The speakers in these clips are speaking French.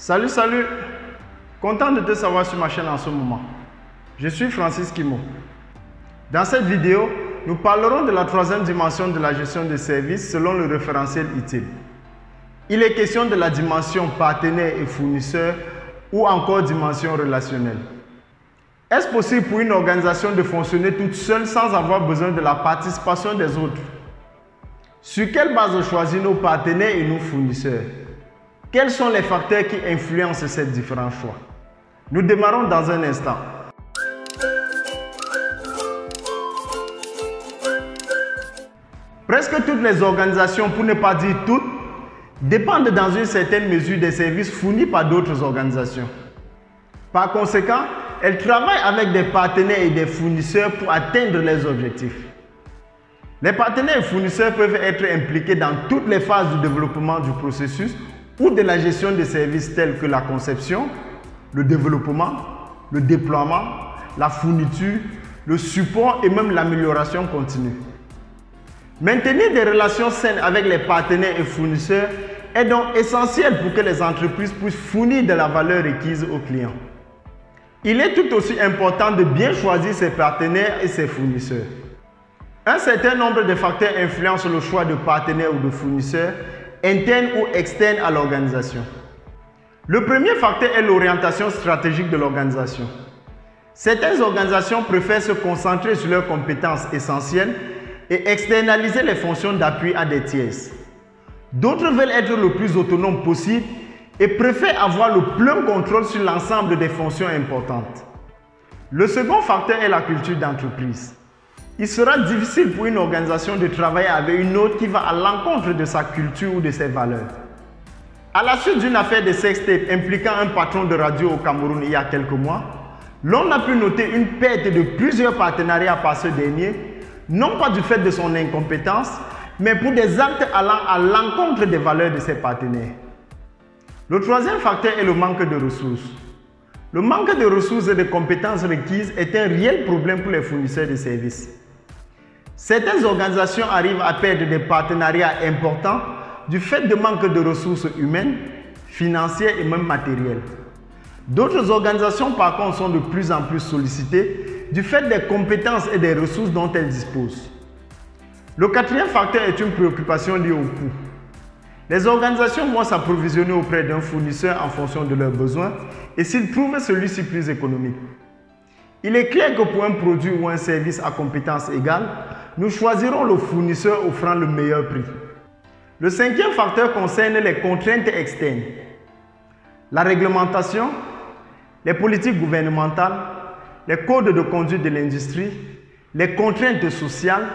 Salut, salut! Content de te savoir sur ma chaîne en ce moment. Je suis Francis Kimo. Dans cette vidéo, nous parlerons de la troisième dimension de la gestion des services selon le référentiel ITIL. Il est question de la dimension partenaire et fournisseur ou encore dimension relationnelle. Est-ce possible pour une organisation de fonctionner toute seule sans avoir besoin de la participation des autres? Sur quelle base on choisit nos partenaires et nos fournisseurs? Quels sont les facteurs qui influencent ces différents choix? Nous démarrons dans un instant. Presque toutes les organisations, pour ne pas dire toutes, dépendent dans une certaine mesure des services fournis par d'autres organisations. Par conséquent, elles travaillent avec des partenaires et des fournisseurs pour atteindre leurs objectifs. Les partenaires et fournisseurs peuvent être impliqués dans toutes les phases du développement du processus ou de la gestion des services tels que la conception, le développement, le déploiement, la fourniture, le support et même l'amélioration continue. Maintenir des relations saines avec les partenaires et fournisseurs est donc essentiel pour que les entreprises puissent fournir de la valeur requise aux clients. Il est tout aussi important de bien choisir ses partenaires et ses fournisseurs. Un certain nombre de facteurs influencent le choix de partenaires ou de fournisseurs, internes ou externes à l'organisation. Le premier facteur est l'orientation stratégique de l'organisation. Certaines organisations préfèrent se concentrer sur leurs compétences essentielles et externaliser les fonctions d'appui à des tiers. D'autres veulent être le plus autonome possible et préfèrent avoir le plein contrôle sur l'ensemble des fonctions importantes. Le second facteur est la culture d'entreprise. Il sera difficile pour une organisation de travailler avec une autre qui va à l'encontre de sa culture ou de ses valeurs. À la suite d'une affaire de sextape impliquant un patron de radio au Cameroun il y a quelques mois, l'on a pu noter une perte de plusieurs partenariats par ce dernier, non pas du fait de son incompétence, mais pour des actes allant à l'encontre des valeurs de ses partenaires. Le troisième facteur est le manque de ressources. Le manque de ressources et de compétences requises est un réel problème pour les fournisseurs de services. Certaines organisations arrivent à perdre des partenariats importants du fait de manque de ressources humaines, financières et même matérielles. D'autres organisations par contre sont de plus en plus sollicitées du fait des compétences et des ressources dont elles disposent. Le quatrième facteur est une préoccupation liée au coût. Les organisations vont s'approvisionner auprès d'un fournisseur en fonction de leurs besoins et s'ils trouvent celui-ci plus économique. Il est clair que pour un produit ou un service à compétences égales, nous choisirons le fournisseur offrant le meilleur prix. Le cinquième facteur concerne les contraintes externes. La réglementation, les politiques gouvernementales, les codes de conduite de l'industrie, les contraintes sociales,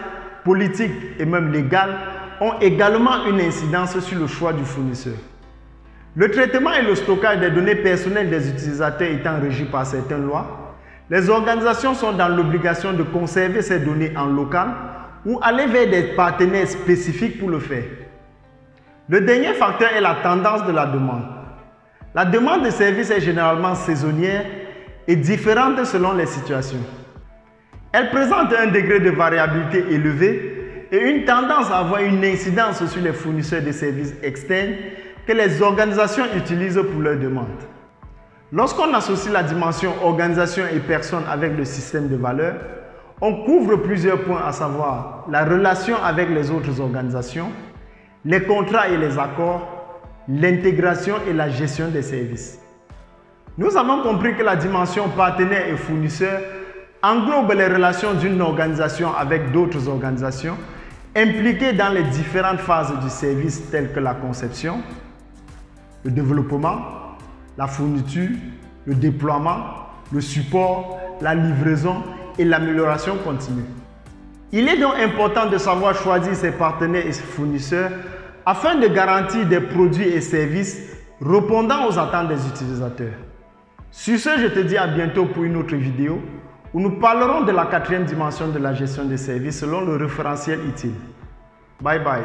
politiques et même légales ont également une incidence sur le choix du fournisseur. Le traitement et le stockage des données personnelles des utilisateurs étant régis par certaines lois, les organisations sont dans l'obligation de conserver ces données en local ou aller vers des partenaires spécifiques pour le faire. Le dernier facteur est la tendance de la demande. La demande de services est généralement saisonnière et différente selon les situations. Elle présente un degré de variabilité élevé et une tendance à avoir une incidence sur les fournisseurs de services externes que les organisations utilisent pour leurs demandes. Lorsqu'on associe la dimension organisation et personne avec le système de valeurs, on couvre plusieurs points, à savoir la relation avec les autres organisations, les contrats et les accords, l'intégration et la gestion des services. Nous avons compris que la dimension partenaire et fournisseur englobe les relations d'une organisation avec d'autres organisations impliquées dans les différentes phases du service telles que la conception, le développement, la fourniture, le déploiement, le support, la livraison et l'amélioration continue. Il est donc important de savoir choisir ses partenaires et ses fournisseurs afin de garantir des produits et services répondant aux attentes des utilisateurs. Sur ce, je te dis à bientôt pour une autre vidéo où nous parlerons de la quatrième dimension de la gestion des services selon le référentiel ITIL. Bye bye.